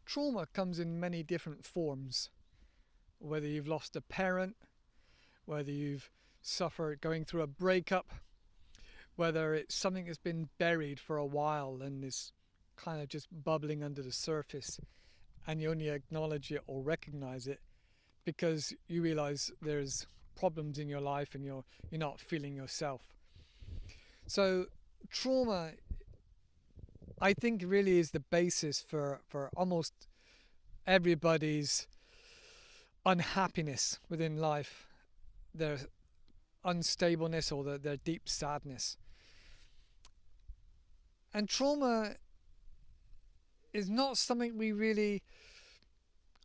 trauma comes in many different forms. Whether you've lost a parent, whether you've suffered going through a breakup, whether it's something that's been buried for a while and is kind of just bubbling under the surface, and you only acknowledge it or recognize it because you realize there's problems in your life and you're not feeling yourself. So trauma, I think, really is the basis for almost everybody's unhappiness within life, their unstableness or their deep sadness. And trauma is not something we really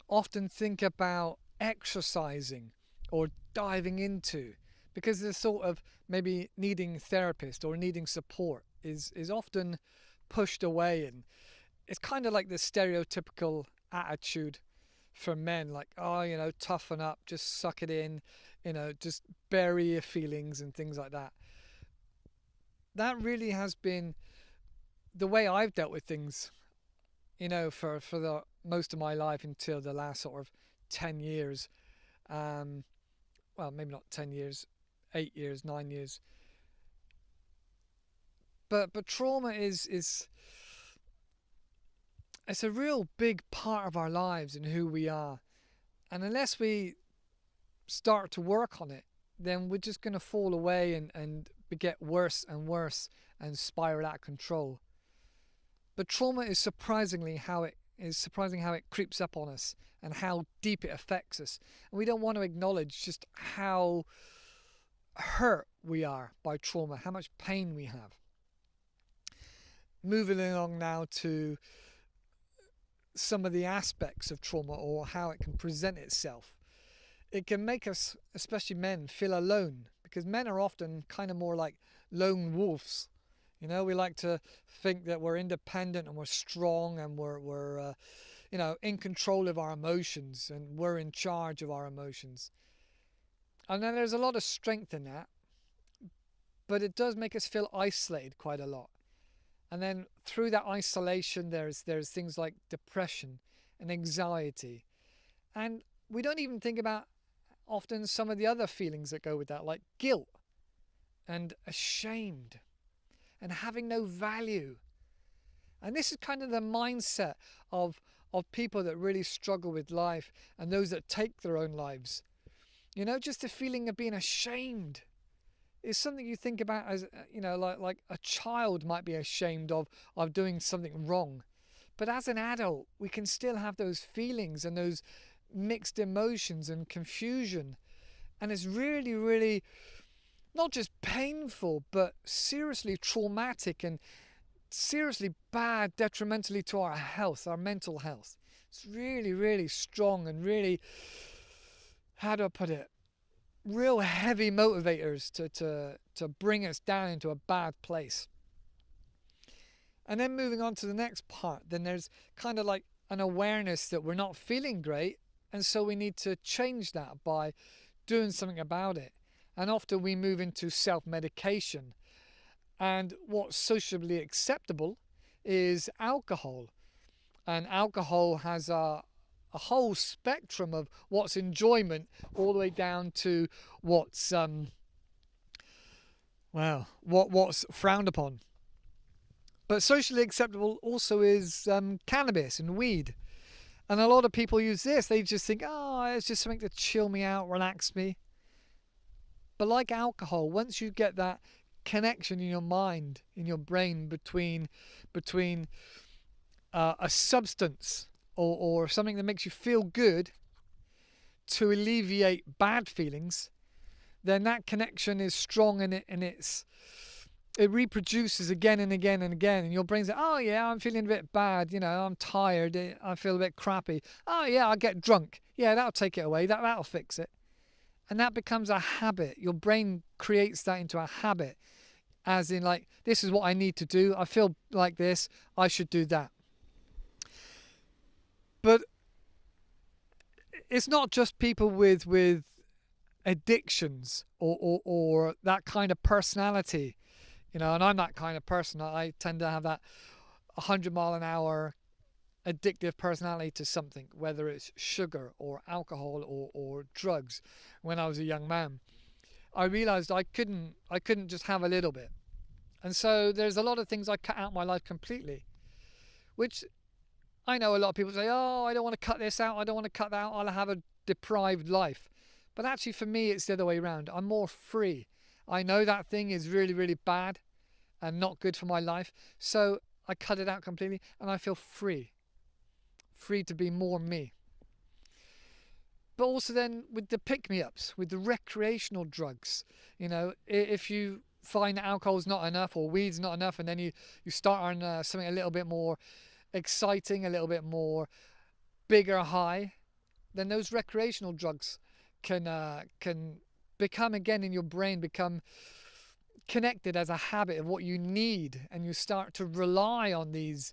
often think about exercising or diving into, because the thought of maybe needing therapist or needing support is often pushed away, and it's kind of like the stereotypical attitude for men, like, oh, toughen up, just suck it in, just bury your feelings and things like that. That really has been the way I've dealt with things, for the most of my life until the last sort of 10 years. Well, maybe not 10 years, 8 years, 9 years. But trauma is it's a real big part of our lives and who we are. And unless we start to work on it, then we're just going to fall away and get worse and worse and spiral out of control. But trauma is surprising how it creeps up on us and how deep it affects us. And we don't want to acknowledge just how hurt we are by trauma, how much pain we have. Moving along now to some of the aspects of trauma or how it can present itself. It can make us, especially men, feel alone, because men are often kind of more like lone wolves. We like to think that we're independent and we're strong and we're in control of our emotions and we're in charge of our emotions. And then there's a lot of strength in that, but it does make us feel isolated quite a lot. And then through that isolation, there's things like depression and anxiety. And we don't even think about often some of the other feelings that go with that, like guilt and ashamed and having no value. And this is kind of the mindset of people that really struggle with life and those that take their own lives. Just the feeling of being ashamed is something you think about as, like a child might be ashamed of doing something wrong. But as an adult, we can still have those feelings and those mixed emotions and confusion. And it's really, really not just painful, but seriously traumatic and seriously bad, detrimentally to our health, our mental health. It's really, really strong and really, how do I put it? Real heavy motivators to bring us down into a bad place. And then moving on to the next part, then there's kind of like an awareness that we're not feeling great, and so we need to change that by doing something about it. And often we move into self-medication. And what's socially acceptable is alcohol. And alcohol has a whole spectrum of what's enjoyment all the way down to what's what's frowned upon. But socially acceptable also is cannabis and weed. And a lot of people use this. They just think, it's just something to chill me out, relax me. But like alcohol, once you get that connection in your mind, in your brain between a substance or something that makes you feel good to alleviate bad feelings, then that connection is strong and it reproduces again and again and again, and your brain's like, I'm feeling a bit bad, I'm tired, I feel a bit crappy. I'll get drunk. That'll take it away. That'll fix it. And that becomes a habit. Your brain creates that into a habit, as in like, this is what I need to do. I feel like this. I should do that. But it's not just people with addictions or that kind of personality, and I'm that kind of person. I tend to have that 100 mile an hour addictive personality to something, whether it's sugar or alcohol or drugs, when I was a young man, I realized I couldn't just have a little bit. And so there's a lot of things I cut out of my life completely, which I know a lot of people say, oh, I don't want to cut this out, I don't want to cut that out, I'll have a deprived life. But actually for me, it's the other way around. I'm more free. I know that thing is really, really bad and not good for my life. So I cut it out completely and I feel free. Free to be more me. But also then with the pick-me-ups, with the recreational drugs, you know, if you find that alcohol's not enough or weed's not enough, and then you start on something a little bit more exciting, a little bit more bigger high, then those recreational drugs can become, again, in your brain, become connected as a habit of what you need, and you start to rely on these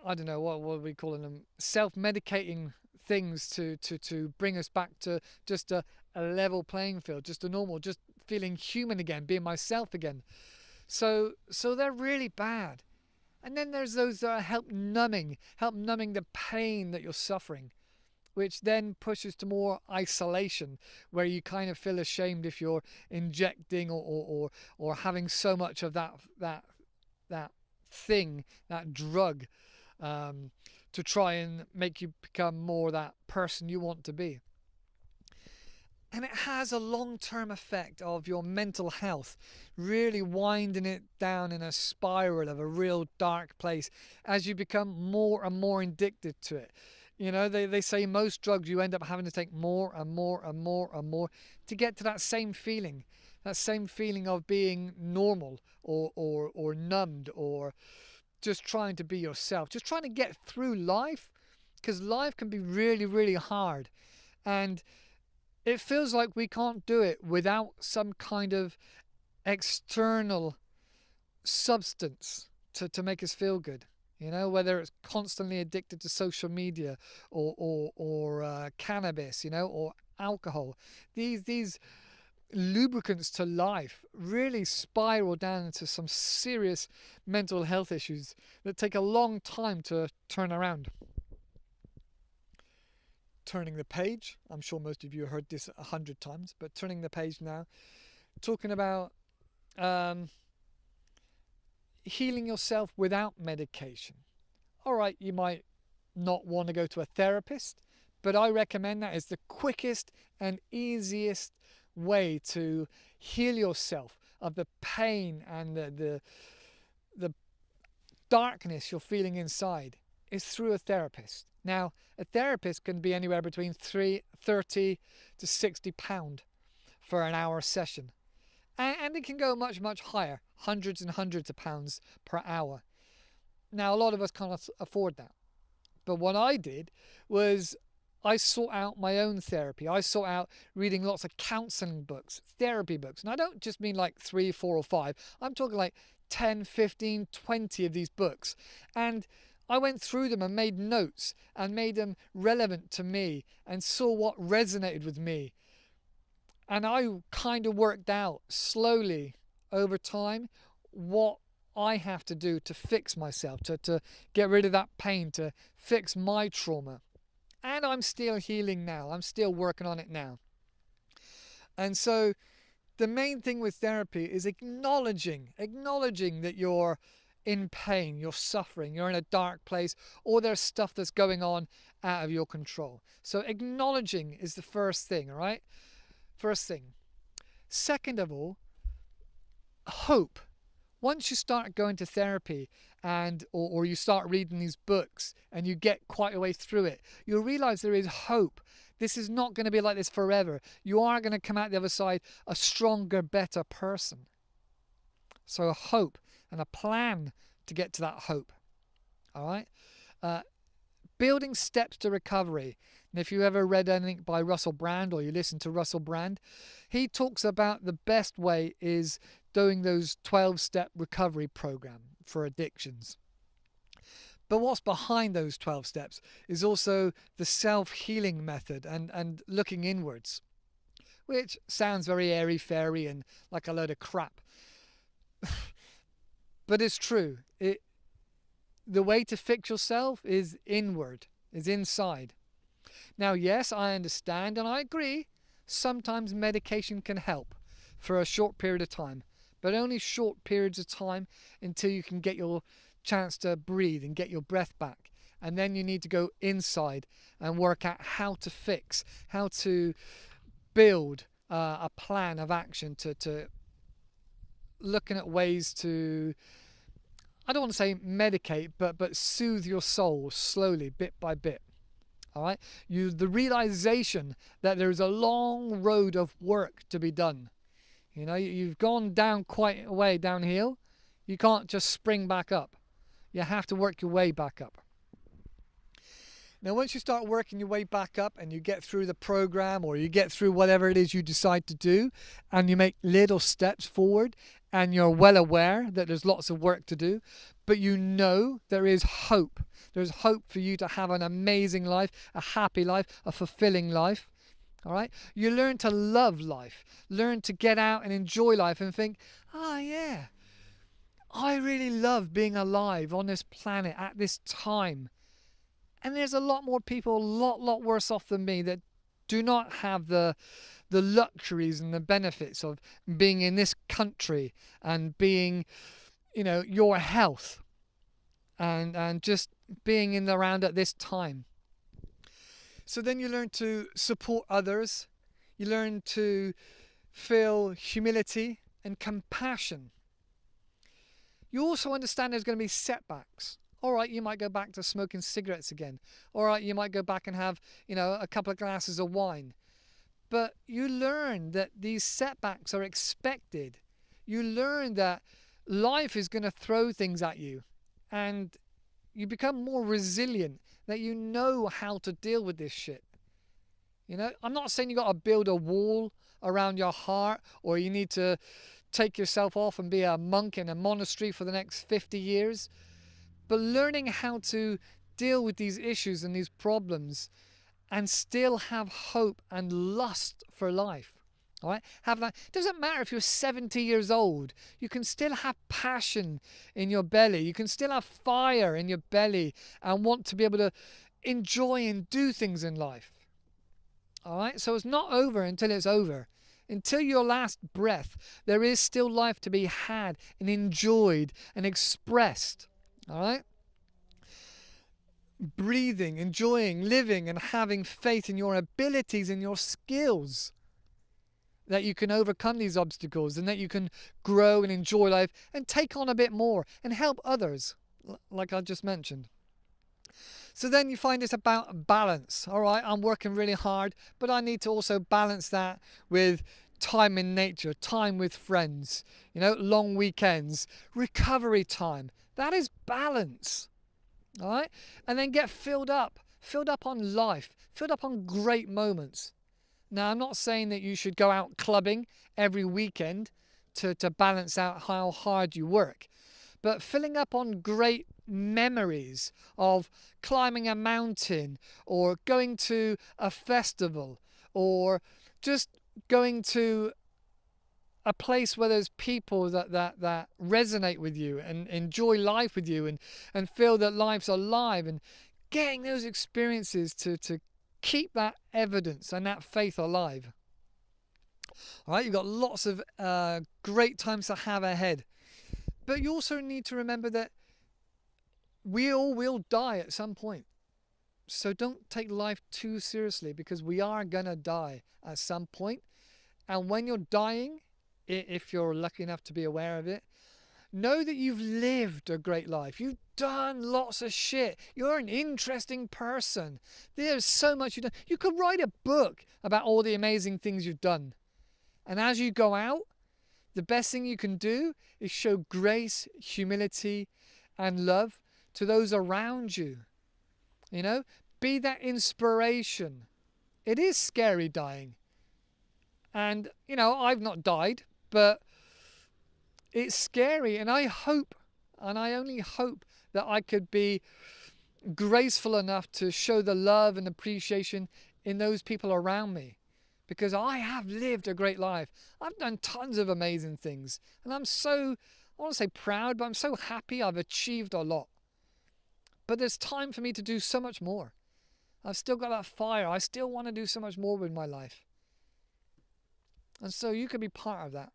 I don't know, what are we calling them, self-medicating things to bring us back to just a level playing field, just a normal, just feeling human again, being myself again. So they're really bad. And then there's those that are help numbing the pain that you're suffering, which then pushes to more isolation, where you kind of feel ashamed if you're injecting or having so much of that thing, that drug, to try and make you become more that person you want to be. And it has a long-term effect of your mental health, really winding it down in a spiral of a real dark place as you become more and more addicted to it. You know, they say most drugs you end up having to take more and more and more and more to get to that same feeling of being normal or numbed, or just trying to be yourself, just trying to get through life, because life can be really, really hard. And it feels like we can't do it without some kind of external substance to make us feel good. You know, whether it's constantly addicted to social media or cannabis, you know, or alcohol. These lubricants to life really spiral down into some serious mental health issues that take a long time to turn around. Turning the page, I'm sure most of you have heard this 100 times, but turning the page now, talking about healing yourself without medication. All right, you might not want to go to a therapist, but I recommend that as the quickest and easiest way to heal yourself of the pain and the darkness you're feeling inside, is through a therapist. Now, a therapist can be anywhere between £30 to £60 for an hour session. And it can go much, much higher, hundreds and hundreds of pounds per hour. Now, a lot of us can't afford that. But what I did was I sought out my own therapy. I sought out reading lots of counselling books, therapy books. And I don't just mean like 3, 4 or 5. I'm talking like 10, 15, 20 of these books. And I went through them and made notes and made them relevant to me and saw what resonated with me. And I kind of worked out slowly over time what I have to do to fix myself, to get rid of that pain, to fix my trauma. And I'm still healing now. I'm still working on it now. And so the main thing with therapy is acknowledging that you're in pain, you're suffering, you're in a dark place, or there's stuff that's going on out of your control. So acknowledging is the first thing, all right? First thing. Second of all, hope. Once you start going to therapy and or you start reading these books and you get quite a way through it, you'll realize there is hope. This is not going to be like this forever. You are going to come out the other side a stronger, better person. So a hope and a plan to get to that hope. All right? Building steps to recovery. And if you ever read anything by Russell Brand or you listen to Russell Brand, he talks about the best way is doing those 12-step recovery program for addictions. But what's behind those 12 steps is also the self-healing method and looking inwards, which sounds very airy-fairy and like a load of crap. But it's true. the way to fix yourself is inward, is inside. Now, yes, I understand and I agree, sometimes medication can help for a short period of time, but only short periods of time until you can get your chance to breathe and get your breath back. And then you need to go inside and work out how to fix, how to build a plan of action to looking at ways to, I don't want to say medicate, but soothe your soul slowly, bit by bit. All right? The realization that there's a long road of work to be done. You know, you've gone down quite a way downhill. You can't just spring back up. You have to work your way back up. Now, once you start working your way back up and you get through the program or you get through whatever it is you decide to do and you make little steps forward and you're well aware that there's lots of work to do, but you know there is hope. There's hope for you to have an amazing life, a happy life, a fulfilling life. All right? You learn to love life, learn to get out and enjoy life and think, yeah, I really love being alive on this planet at this time. And there's a lot more people, a lot worse off than me that do not have the luxuries and the benefits of being in this country and being, your health and just being in the round at this time. So then you learn to support others. You learn to feel humility and compassion. You also understand there's going to be setbacks. All right, you might go back to smoking cigarettes again. All right, you might go back and have, a couple of glasses of wine. But you learn that these setbacks are expected. You learn that life is going to throw things at you. And you become more resilient, that you know how to deal with this shit. I'm not saying you got to build a wall around your heart or you need to take yourself off and be a monk in a monastery for the next 50 years. But learning how to deal with these issues and these problems and still have hope and lust for life. All right? Have that. It doesn't matter if you're 70 years old. You can still have passion in your belly. You can still have fire in your belly and want to be able to enjoy and do things in life. All right? So it's not over until it's over. Until your last breath, there is still life to be had and enjoyed and expressed. All right? Breathing, enjoying, living, and having faith in your abilities and your skills. That you can overcome these obstacles and that you can grow and enjoy life and take on a bit more and help others, like I just mentioned. So then you find it's about balance. All right, I'm working really hard, but I need to also balance that with time in nature, time with friends, long weekends, recovery time. That is balance. All right? And then get filled up on life, filled up on great moments. Now, I'm not saying that you should go out clubbing every weekend to balance out how hard you work, but filling up on great memories of climbing a mountain or going to a festival or just going to a place where there's people that resonate with you and enjoy life with you and feel that life's alive and getting those experiences to keep that evidence and that faith alive. All right, you've got lots of great times to have ahead. But you also need to remember that we all will die at some point. So don't take life too seriously because we are going to die at some point. And when you're dying, if you're lucky enough to be aware of it, know that you've lived a great life. You've done lots of shit. You're an interesting person. There's so much you've done. You could write a book about all the amazing things you've done. And as you go out, the best thing you can do is show grace, humility, and love to those around you. Be that inspiration. It is scary dying. And, I've not died, but it's scary. And I hope, and I only hope that I could be graceful enough to show the love and appreciation in those people around me. Because I have lived a great life. I've done tons of amazing things. And I'm so, I want to say proud, but I'm so happy I've achieved a lot. But there's time for me to do so much more. I've still got that fire. I still want to do so much more with my life. And so you can be part of that.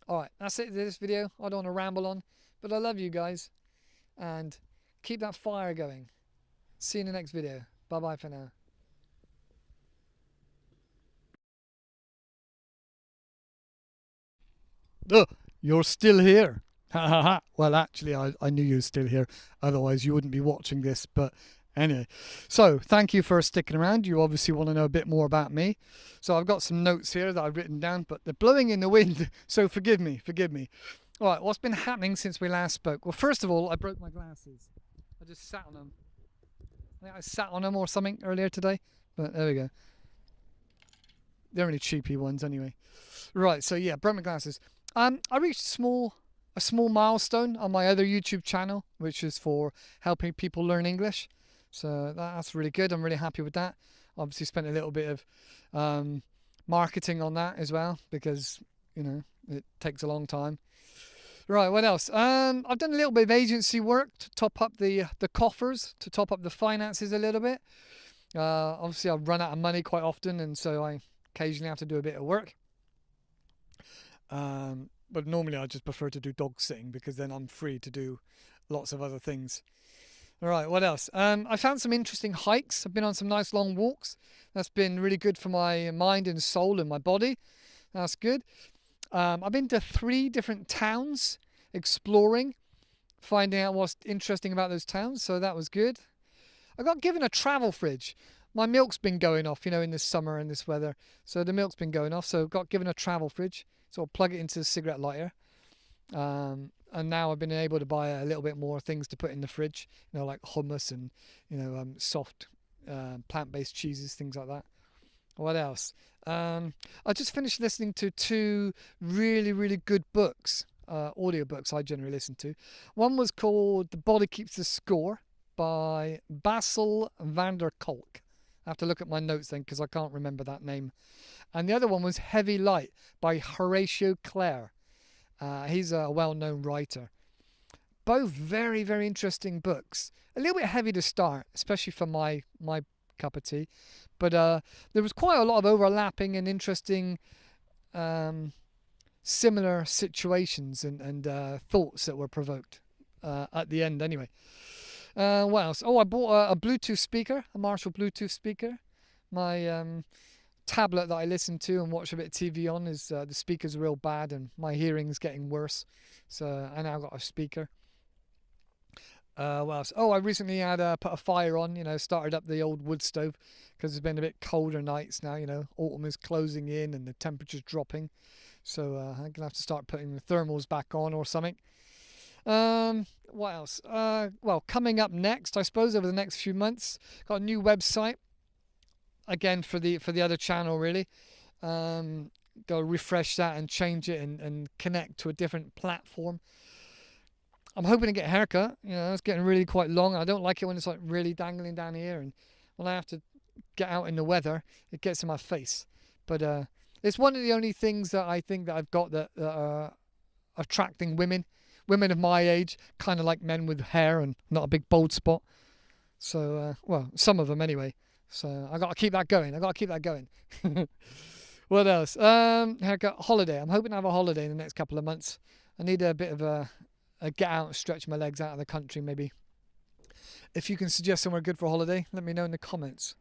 Alright, that's it for this video. I don't want to ramble on. But I love you guys. And keep that fire going. See you in the next video. Bye bye for now. You're still here. Ha ha ha. Well, actually, I knew you were still here. Otherwise, you wouldn't be watching this. But anyway, so thank you for sticking around. You obviously want to know a bit more about me. So I've got some notes here that I've written down, but they're blowing in the wind. So forgive me. All right, what's been happening since we last spoke? Well, first of all, I broke my glasses. I just sat on them. I think I sat on them or something earlier today. But there we go. They're only cheapy ones anyway. Right, so yeah, broke my glasses. I reached a small milestone on my other YouTube channel, which is for helping people learn English. So that's really good. I'm really happy with that. Obviously spent a little bit of marketing on that as well, because, you know, it takes a long time. Right, what else? I've done a little bit of agency work to top up the coffers, to top up the finances a little bit. Obviously, I've run out of money quite often, and so I occasionally have to do a bit of work. But normally I just prefer to do dog sitting, because then I'm free to do lots of other things. All right, what else? I found some interesting hikes. I've been on some nice long walks. That's been really good for my mind and soul and my body. That's good. I've been to 3 different towns exploring, finding out what's interesting about those towns. So that was good. I got given a travel fridge. My milk's been going off, you know, in this summer and this weather. So the milk's been going off. So got given a travel fridge. So I'll plug it into the cigarette lighter. And now I've been able to buy a little bit more things to put in the fridge, you know, like hummus and, you know, soft plant-based cheeses, things like that. What else? I just finished listening to 2 really good books, audio books I generally listen to. One was called The Body Keeps the Score by Bessel van der Kolk. I have to look at my notes then, because I can't remember that name. And the other one was Heavy Light by ·𝐼𝐴 Clare. He's a well-known writer. Both very interesting books. A little bit heavy to start, especially for my cup of tea. But there was quite a lot of overlapping and interesting similar situations and thoughts that were provoked at the end anyway. What else? Oh, I bought a Bluetooth speaker, a Marshall Bluetooth speaker. My tablet that I listen to and watch a bit of TV on is the speaker's real bad and my hearing's getting worse. So I now got a speaker. What else? Oh, I recently had put a fire on, you know, started up the old wood stove, because it's been a bit colder nights now, you know, autumn is closing in and the temperature's dropping. So I'm going to have to start putting the thermals back on or something. What else? Well, coming up next, I suppose, over the next few months, got a new website. Again, for the other channel, really. Got to refresh that and change it and connect to a different platform. I'm hoping to get a haircut. You know, it's getting really quite long. I don't like it when it's like really dangling down here, and when I have to get out in the weather, it gets in my face. But it's one of the only things that I think that I've got that are attracting women of my age, kind of like men with hair and not a big bald spot. So, well, some of them anyway. So I got to keep that going. What else? Haircut, holiday. I'm hoping to have a holiday in the next couple of months. I need a bit of a get out and stretch my legs out of the country, maybe. If you can suggest somewhere good for a holiday, let me know in the comments.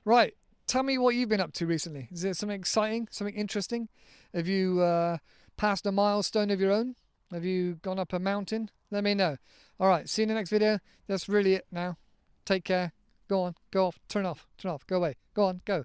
Right, tell me what you've been up to recently. Is there something exciting, something interesting? Have you passed a milestone of your own? Have you gone up a mountain? Let me know. All right, see you in the next video. That's really it now. Take care. Go on, go off, turn off, go away. Go on, go.